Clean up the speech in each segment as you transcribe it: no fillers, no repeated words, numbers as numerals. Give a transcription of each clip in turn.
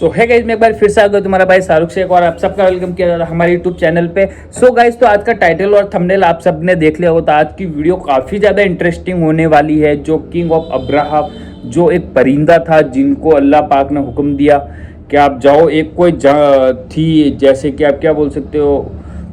तो है गाइस, मैं एक बार फिर से आ गया तुम्हारा भाई शाहरुख शेख और आप सबका वेलकम किया जा रहा है हमारे यूट्यूब चैनल पे। सो गाइस, तो आज का टाइटल और थंबनेल आप सबने देख लिया होगा। तो आज की वीडियो काफ़ी ज़्यादा इंटरेस्टिंग होने वाली है। जो किंग ऑफ अब्राहा, जो एक परिंदा था जिनको अल्लाह पाक ने हुक्म दिया कि आप जाओ, एक कोई थी, जैसे कि आप क्या बोल सकते हो,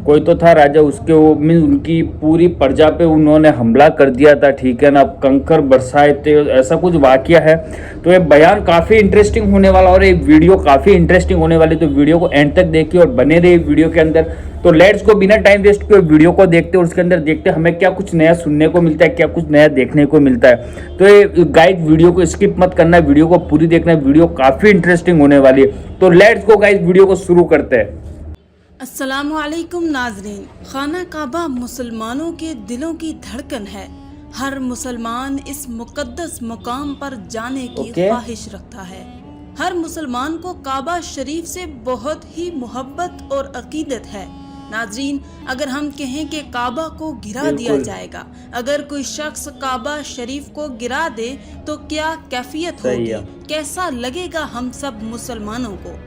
कोई तो था राजा, उसके वो मीन उनकी पूरी प्रजा पे उन्होंने हमला कर दिया था, ठीक है ना, कंकर बरसाए थे, ऐसा कुछ वाकया है। तो ये बयान काफ़ी इंटरेस्टिंग होने वाला और ये वीडियो काफ़ी इंटरेस्टिंग होने वाली। तो वीडियो को एंड तक देखिए और बने रहिए वीडियो के अंदर। तो लेट्स को बिना टाइम वेस्ट किए वीडियो को देखते हैं और उसके अंदर देखते हैं हमें क्या कुछ नया सुनने को मिलता है, क्या कुछ नया देखने को मिलता है। तो ये गाइड वीडियो को स्किप मत करना, वीडियो को पूरी देखना, वीडियो काफ़ी इंटरेस्टिंग होने वाली है। तो लेट्स को गाइड वीडियो को शुरू करते हैं। अस्सलामुअलैकुम नाज़रीन, खाना काबा मुसलमानों के दिलों की धड़कन है। हर मुसलमान इस मुकद्दस मुकाम पर जाने की ख्वाहिश रखता है। हर मुसलमान को काबा शरीफ से बहुत ही मोहब्बत और अकीदत है। नाज़रीन, अगर हम कहें कि काबा को गिरा दिया जाएगा, अगर कोई शख्स काबा शरीफ को गिरा दे तो क्या कैफियत होगी, कैसा लगेगा हम सब मुसलमानों को,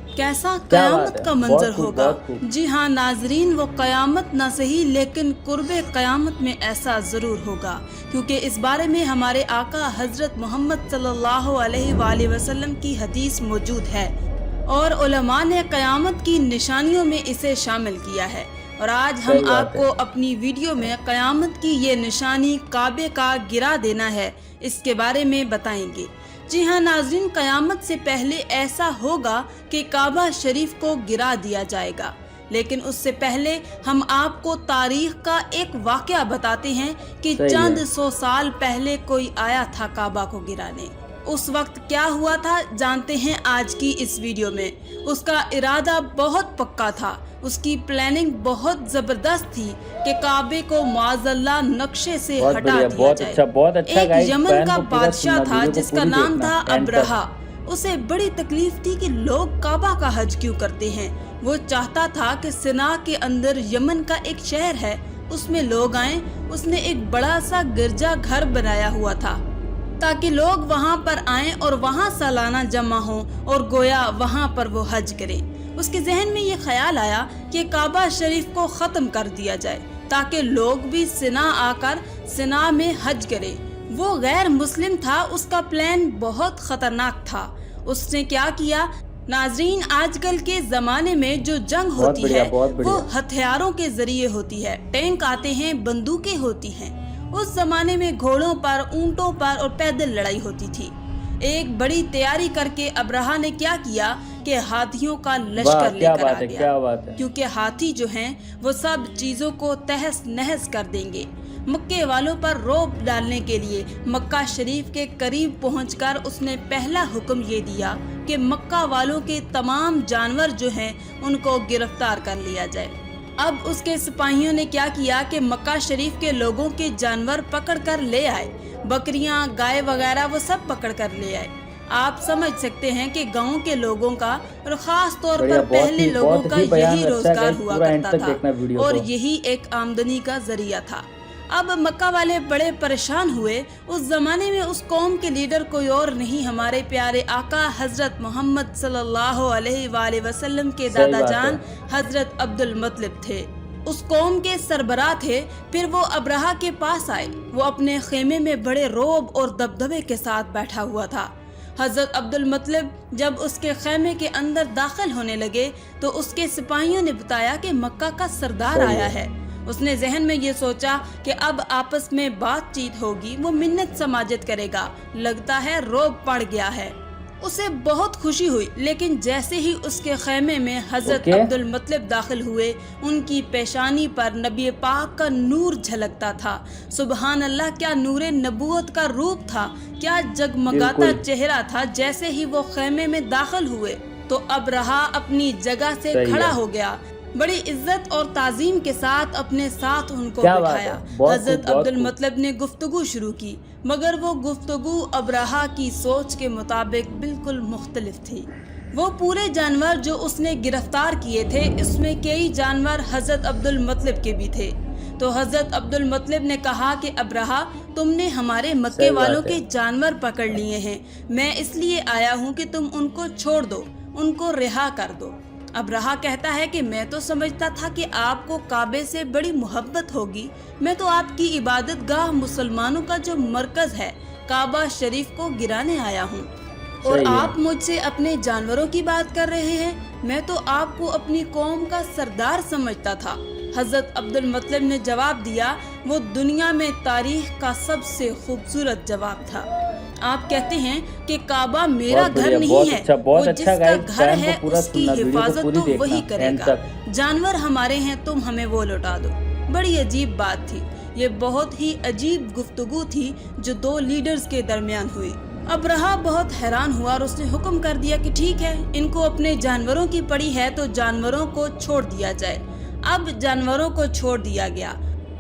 कैसा कयामत का मंजर होगा। जी हाँ नाजरीन, वो कयामत ना सही लेकिन कुर्बे कयामत में ऐसा जरूर होगा, क्योंकि इस बारे में हमारे आका हजरत मोहम्मद सल्लल्लाहु अलैहि वसल्लम की हदीस मौजूद है और उलमा ने कयामत की निशानियों में इसे शामिल किया है। और आज हम आपको अपनी वीडियो में कयामत की ये निशानी काबे का गिरा देना है, इसके बारे में बताएंगे। जी हाँ नाज़रीन, कयामत से पहले ऐसा होगा कि काबा शरीफ को गिरा दिया जाएगा, लेकिन उससे पहले हम आपको तारीख का एक वाकया बताते हैं कि चंद 100 साल पहले कोई आया था काबा को गिराने। उस वक्त क्या हुआ था जानते हैं आज की इस वीडियो में। उसका इरादा बहुत पक्का था, उसकी प्लानिंग बहुत जबरदस्त थी कि काबे को माज़अल्लाह नक्शे से हटा दिया जाए। एक यमन का बादशाह था जिसका नाम था अब्राहा। उसे बड़ी तकलीफ थी कि लोग काबा का हज क्यों करते हैं। वो चाहता था कि सिना के अंदर यमन का एक शहर है, उसमें लोग आए। उसने एक बड़ा सा गिरजा घर बनाया हुआ था ताकि लोग वहाँ पर आएं और वहाँ सालाना जमा हों और गोया वहाँ पर वो हज करें। उसके जहन में ये ख्याल आया कि काबा शरीफ को ख़त्म कर दिया जाए ताकि लोग भी सिना आकर सिना में हज करें। वो गैर मुस्लिम था, उसका प्लान बहुत ख़तरनाक था। उसने क्या किया नाजरीन, आजकल के ज़माने में जो जंग होती है वो हथियारों के ज़रिए होती है। टैंक आते हैं, बंदूकें होती हैं। उस जमाने में घोड़ों पर, ऊंटों पर और पैदल लड़ाई होती थी। एक बड़ी तैयारी करके अब्राहा ने क्या किया कि हाथियों का लश्कर लेकर आ गया, क्योंकि हाथी जो हैं वो सब चीजों को तहस नहस कर देंगे। मक्के वालों पर रौब डालने के लिए मक्का शरीफ के करीब पहुंचकर उसने पहला हुक्म ये दिया कि मक्का वालों के तमाम जानवर जो हैं उनको गिरफ्तार कर लिया जाए। अब उसके सिपाहियों ने क्या किया कि मक्का शरीफ के लोगों के जानवर पकड़ कर ले आए, बकरियां, गाय वगैरह वो सब पकड़ कर ले आए। आप समझ सकते हैं कि गांव के लोगों का और खास तौर पर पहले लोगों का यही रोजगार हुआ करता था और यही एक आमदनी का जरिया था। अब मक्का वाले बड़े परेशान हुए। उस जमाने में उस कौम के लीडर कोई और नहीं, हमारे प्यारे आका हजरत मोहम्मद सल्लल्लाहु अलैहि वसल्लम के दादा जान हजरत अब्दुल मुत्तलिब थे। उस कौम के सरबराह थे। फिर वो अब्राहा के पास आए। वो अपने खेमे में बड़े रोब और दबदबे के साथ बैठा हुआ था। हजरत अब्दुल मुत्तलिब जब उसके खेमे के अंदर दाखिल होने लगे तो उसके सिपाहियों ने बताया कि मक्का का सरदार आया है। उसने जहन में ये सोचा कि अब आपस में बातचीत होगी, वो मिन्नत समाजत करेगा। लगता है रौब पड़ गया है। उसे बहुत खुशी हुई, लेकिन जैसे ही उसके खेमे में हजरत अब्दुल मुत्तलिब दाखिल हुए, उनकी पेशानी पर नबी पाक का नूर झलकता था। सुबहान अल्लाह, क्या नूरे नबूवत का रूप था, क्या जगमगाता चेहरा था। जैसे ही वो खेमे में दाखिल हुए तो अब्राहा अपनी जगह से खड़ा हो गया। बड़ी इज्जत और ताजीम के साथ अपने साथ उनको बिठाया। हजरत अब्दुल मुत्तलिब ने गुफ्तगू शुरू की, मगर वो गुफ्तगू अब्राहा की सोच के मुताबिक बिल्कुल मुख्तलिफ थी। वो पूरे जानवर जो उसने गिरफ्तार किए थे, इसमें कई जानवर हजरत अब्दुल मुत्तलिब के भी थे। तो हजरत अब्दुल मुत्तलिब ने कहा कि अब्राहा, तुमने हमारे मक्के वालों के जानवर पकड़ लिए हैं, मैं इसलिए आया हूँ कि तुम उनको छोड़ दो, ان کو رہا کر دو۔ ابرہہ کہتا ہے کہ میں تو سمجھتا تھا کہ آپ کو کعبے سے بڑی محبت ہوگی، میں تو آپ کی عبادت گاہ مسلمانوں کا جو مرکز ہے کعبہ شریف کو گرانے آیا ہوں، اور آپ مجھ سے اپنے جانوروں کی بات کر رہے ہیں، میں تو آپ کو اپنی قوم کا سردار سمجھتا تھا۔ حضرت عبد المطلب نے جواب دیا، وہ دنیا میں تاریخ کا سب سے خوبصورت جواب تھا۔ آپ کہتے ہیں کہ کعبہ میرا گھر نہیں ہے، وہ جس کا گھر ہے اس کی حفاظت تو وہی کرے گا، جانور ہمارے ہیں، تم ہمیں وہ لوٹا دو۔ بڑی عجیب بات تھی، یہ بہت ہی عجیب گفتگو تھی جو دو لیڈرز کے درمیان ہوئی۔ ابرہہ بہت حیران ہوا اور اس نے حکم کر دیا کہ ٹھیک ہے، ان کو اپنے جانوروں کی پڑی ہے تو جانوروں کو چھوڑ دیا جائے۔ اب جانوروں کو چھوڑ دیا گیا،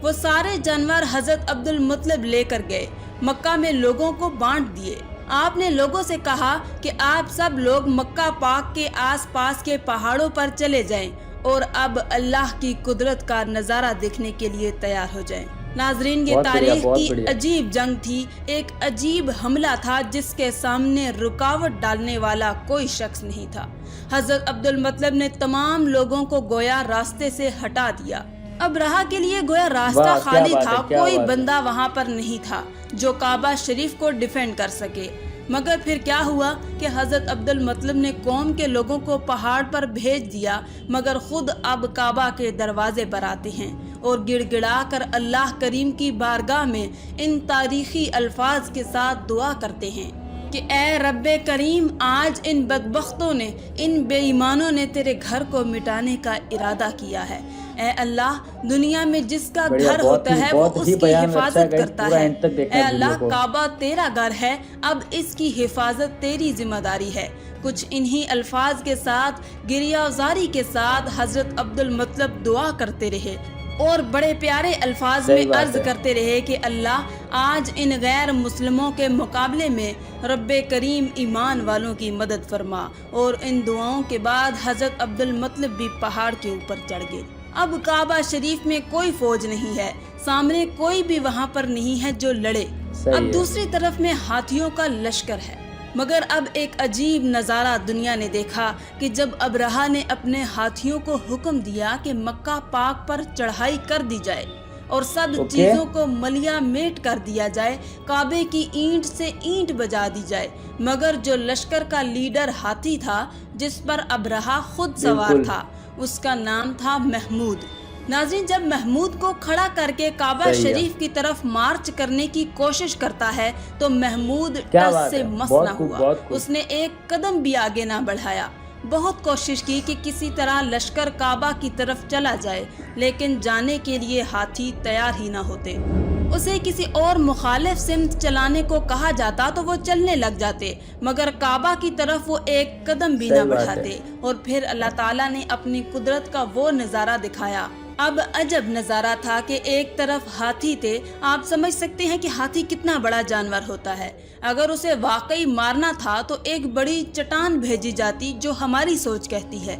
وہ سارے جانور حضرت عبد المطلب لے کر گئے، مکہ میں لوگوں کو بانٹ دیے۔ آپ نے لوگوں سے کہا کہ آپ سب لوگ مکہ پاک کے آس پاس کے پہاڑوں پر چلے جائیں اور اب اللہ کی قدرت کا نظارہ دیکھنے کے لیے تیار ہو جائیں۔ ناظرین، یہ تاریخ کی عجیب جنگ تھی، ایک عجیب حملہ تھا جس کے سامنے رکاوٹ ڈالنے والا کوئی شخص نہیں تھا۔ حضرت عبد المطلب نے تمام لوگوں کو گویا راستے سے ہٹا دیا۔ ابرہہ کے لیے گویا راستہ خالی تھا، کوئی بندہ وہاں پر نہیں تھا جو کعبہ شریف کو ڈیفینڈ کر سکے۔ مگر پھر کیا ہوا کہ حضرت عبد المطلب نے قوم کے لوگوں کو پہاڑ پر بھیج دیا، مگر خود اب کعبہ کے دروازے پر آتے ہیں اور گڑ گڑا کر اللہ کریم کی بارگاہ میں ان تاریخی الفاظ کے ساتھ دعا کرتے ہیں کہ اے رب کریم، آج ان بدبختوں نے، ان بے ایمانوں نے تیرے گھر کو مٹانے کا ارادہ کیا ہے۔ اے اللہ، دنیا میں جس کا گھر ہوتا ہے وہ اس کی حفاظت کرتا ہے۔ اے اللہ، کعبہ تیرا گھر ہے، اب اس کی حفاظت تیری ذمہ داری ہے۔ کچھ انہی الفاظ کے ساتھ، گریہ زاری کے ساتھ حضرت عبد المطلب دعا کرتے رہے اور بڑے پیارے الفاظ میں عرض کرتے رہے کہ اللہ، آج ان غیر مسلموں کے مقابلے میں رب کریم ایمان والوں کی مدد فرما۔ اور ان دعاؤں کے بعد حضرت عبد المطلب بھی پہاڑ کے اوپر چڑھ گئے۔ اب کعبہ شریف میں کوئی فوج نہیں ہے، سامنے کوئی بھی وہاں پر نہیں ہے جو لڑے۔ اب دوسری طرف میں ہاتھیوں کا لشکر ہے۔ مگر اب ایک عجیب نظارہ دنیا نے دیکھا کہ جب ابرہہ نے اپنے ہاتھیوں کو حکم دیا کہ مکہ پاک پر چڑھائی کر دی جائے اور سب چیزوں کو ملیا میٹ کر دیا جائے، کعبے کی اینٹ سے اینٹ بجا دی جائے، مگر جو لشکر کا لیڈر ہاتھی تھا جس پر ابرہہ خود سوار تھا، اس کا نام تھا محمود۔ ناظرین، جب محمود کو کھڑا کر کے کعبہ شریف کی طرف مارچ کرنے کی کوشش کرتا ہے تو محمود ٹس سے مس نہ ہوا، اس نے ایک قدم بھی آگے نہ بڑھایا۔ بہت کوشش کی کہ کسی طرح لشکر کعبہ کی طرف چلا جائے، لیکن جانے کے لیے ہاتھی تیار ہی نہ ہوتے۔ اسے کسی اور مخالف سمت چلانے کو کہا جاتا تو وہ چلنے لگ جاتے، مگر کعبہ کی طرف وہ ایک قدم بھی نہ بڑھاتے۔ اور پھر اللہ تعالیٰ نے اپنی قدرت کا وہ نظارہ دکھایا۔ اب عجب نظارہ تھا کہ ایک طرف ہاتھی تھے، آپ سمجھ سکتے ہیں کہ ہاتھی کتنا بڑا جانور ہوتا ہے۔ اگر اسے واقعی مارنا تھا تو ایک بڑی چٹان بھیجی جاتی جو ہماری سوچ کہتی ہے،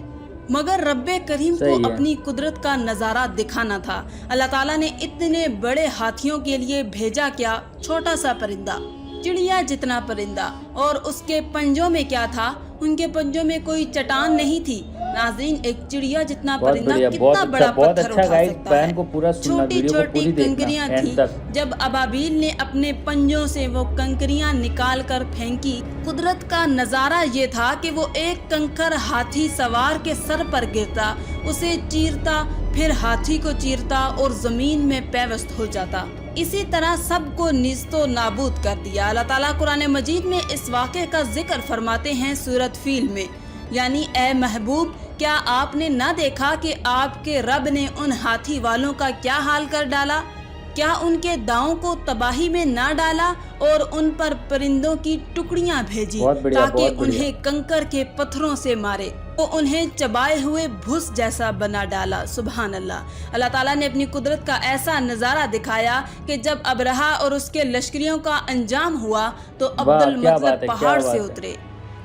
مگر رب کریم کو اپنی قدرت کا نظارہ دکھانا تھا۔ اللہ تعالیٰ نے اتنے بڑے ہاتھیوں کے لیے بھیجا کیا چھوٹا سا پرندہ، چڑیا جتنا پرندہ، اور اس کے پنجوں میں کیا تھا؟ ان کے پنجوں میں کوئی چٹان نہیں تھی۔ ناظرین، ایک چڑیا جتنا پرندہ کتنا بڑا پتھر اٹھا سکتا ہے؟ چھوٹی چھوٹی کنکریاں تھیں۔ جب ابابیل نے اپنے پنجوں سے وہ کنکریاں نکال کر پھینکی، قدرت کا نظارہ یہ تھا کہ وہ ایک کنکر ہاتھی سوار کے سر پر گرتا، اسے چیرتا، پھر ہاتھی کو چیرتا اور زمین میں پیوست ہو جاتا۔ اسی طرح سب کو نیست و نابود کر دیا۔ اللہ تعالیٰ قرآن مجید میں اس واقعے کا ذکر فرماتے ہیں سورۃ فیل میں، یعنی اے محبوب، کیا آپ نے نہ دیکھا کہ آپ کے رب نے ان ہاتھی والوں کا کیا حال کر ڈالا؟ کیا ان کے داؤں کو تباہی میں نہ ڈالا اور ان پر پرندوں کی ٹکڑیاں بھیجی تاکہ انہیں کنکر کے پتھروں سے مارے، وہ انہیں چبائے ہوئے بھس جیسا بنا ڈالا۔ سبحان اللہ۔ اللہ تعالیٰ نے اپنی قدرت کا ایسا نظارہ دکھایا کہ جب ابرہہ اور اس کے لشکریوں کا انجام ہوا تو عبد المطلب پہاڑ سے اترے،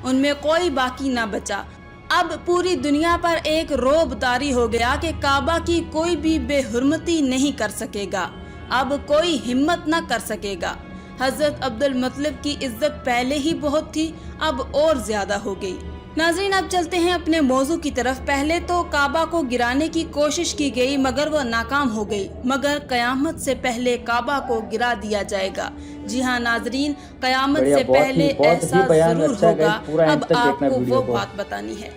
ان میں کوئی باقی نہ بچا۔ اب پوری دنیا پر ایک رعب طاری ہو گیا کہ کعبہ کی کوئی بھی بے حرمتی نہیں کر سکے گا، اب کوئی ہمت نہ کر سکے گا۔ حضرت عبد المطلب کی عزت پہلے ہی بہت تھی، اب اور زیادہ ہو گئی۔ नाज़रीन, अब चलते हैं अपने मौजू की तरफ। पहले तो काबा को गिराने की कोशिश की गई मगर वो नाकाम हो गई, मगर कयामत से पहले काबा को गिरा दिया जाएगा। जी हाँ नाज़रीन, कयामत से पहले ऐसा जरूर होगा। अब आपको वो बात बतानी है।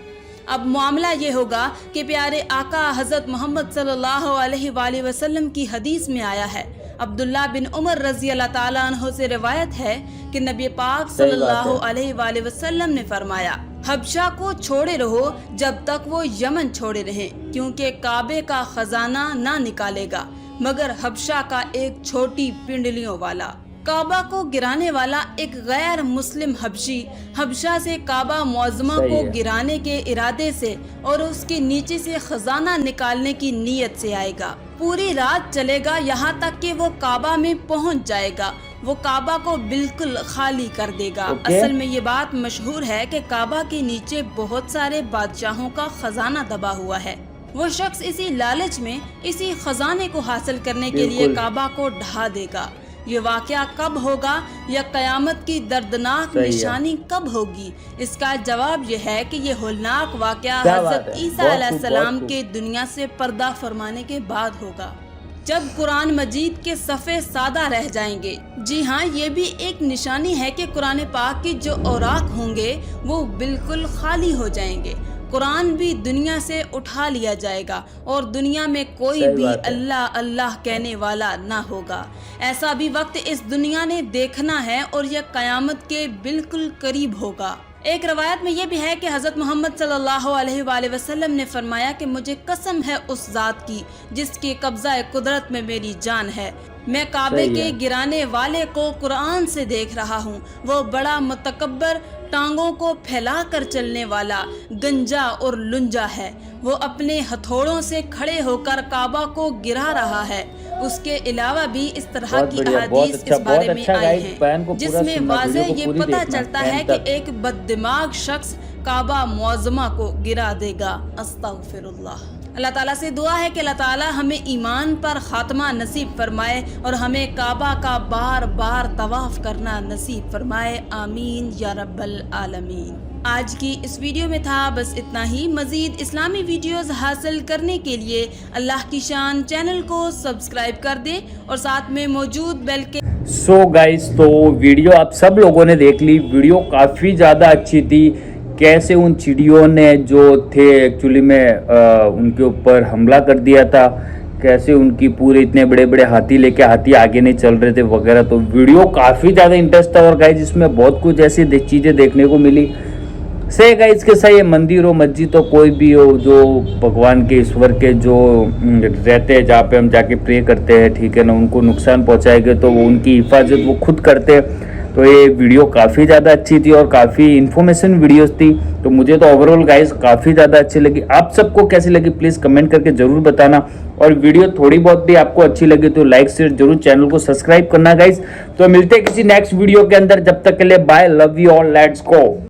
अब मामला ये होगा कि प्यारे आका हजरत मोहम्मद सल्लल्लाहु अलैहि वसल्लम की हदीस में आया है, अब्दुल्ला बिन उमर रजी अल्लाह ताला अन्हु से रिवायत है कि नबी पाक सल्लल्लाहु अलैहि वसल्लम ने फरमाया, हबशा को छोड़े रहो जब तक वो यमन छोड़े रहे, क्योंकि काबे का खजाना ना निकालेगा मगर हबशा का एक छोटी पिंडलियों वाला। काबा को गिराने वाला एक गैर मुस्लिम हबशी हबशा से काबा मुअज़्ज़मा को गिराने के इरादे से और उसके नीचे से खजाना निकालने की नीयत से आएगा। पूरी रात चलेगा यहाँ तक कि वो काबा में पहुँच जाएगा। वो काबा को बिल्कुल खाली कर देगा। असल में ये बात मशहूर है कि काबा के नीचे बहुत सारे बादशाहों का खजाना दबा हुआ है। वो शख्स इसी लालच में इसी खजाने को हासिल करने के लिए काबा को ढा देगा। ये वाक़या कब होगा या कयामत की दर्दनाक निशानी कब होगी, इसका जवाब ये है कि ये होलनाक वाक़या हज़रत ईसा अलैहिस्सलाम के दुनिया से पर्दा फरमाने के बाद होगा, जब कुरान मजीद के सफ़े सादा रह जाएंगे। जी हाँ, ये भी एक निशानी है कि कुरान पाक की जो औराक होंगे वो बिल्कुल खाली हो जाएंगे। कुरान भी दुनिया से उठा लिया जाएगा और दुनिया में कोई भी अल्लाह अल्लाह कहने वाला ना होगा। ऐसा भी वक्त इस दुनिया ने देखना है और यह कयामत के बिल्कुल करीब होगा। एक रवायत में यह भी है कि हज़रत मोहम्मद सल्लल्लाहु अलैहि वसल्लम ने फरमाया कि मुझे कसम है उस ज़ात की जिसके कब्ज़ा कुदरत में मेरी जान है, मैं काबे के गिराने वाले को कुरान से देख रहा हूँ। वो बड़ा मुतकब्बर, टांगों को फैलाकर चलने वाला, गंजा और लुंजा है। वो अपने हथौड़ों से खड़े होकर काबा को गिरा रहा है। उसके अलावा भी इस तरह की अहादीस इस बारे में आई हैं, जिसमें वाज़ेह ये पता चलता है कि एक बददिमाग शख्स काबा मुअज़्ज़मा को गिरा देगा। अस्तगफिरुल्लाह। अल्लाह ताला से दुआ है कि अल्लाह ताला हमें ईमान पर खात्मा नसीब फरमाए और हमें काबा का बार बार तवाफ करना नसीब फरमाए। आमीन या रब्बल आलमीन। आज की इस वीडियो में था बस इतना ही। मजीद इस्लामी वीडियोस हासिल करने के लिए अल्लाह की शान चैनल को सब्सक्राइब कर दें और साथ में मौजूद बेल के सो गाइस, तो वीडियो आप सब लोगों ने देख ली। वीडियो काफ़ी ज़्यादा अच्छी थी। कैसे उन चिड़ियों ने जो थे एक्चुअली में उनके ऊपर हमला कर दिया था, कैसे उनकी पूरे इतने बड़े बड़े हाथी लेके हाथी आगे नहीं चल रहे थे वगैरह। तो वीडियो काफ़ी ज़्यादा इंटरेस्ट था और गाइस इसमें बहुत कुछ ऐसी चीज़ें देखने को मिली। से गाइस के साथ ये मंदिर हो मस्जिद हो कोई भी हो जो भगवान के ईश्वर के जो रहते हैं जहाँ पे हम जाके प्रे करते हैं, ठीक है ना, उनको नुकसान पहुँचाएंगे तो वो उनकी हिफाजत वो खुद करते हैं। तो ये वीडियो काफ़ी ज़्यादा अच्छी थी और काफ़ी इन्फॉर्मेशन वीडियोस थी। तो मुझे तो ओवरऑल गाइस काफ़ी ज़्यादा अच्छी लगी। आप सबको कैसी लगी प्लीज़ कमेंट करके ज़रूर बताना। और वीडियो थोड़ी बहुत भी आपको अच्छी लगी तो लाइक शेयर जरूर, चैनल को सब्सक्राइब करना गाइस। तो मिलते हैं किसी नेक्स्ट वीडियो के अंदर, जब तक के लिए bye, love you all, let's go.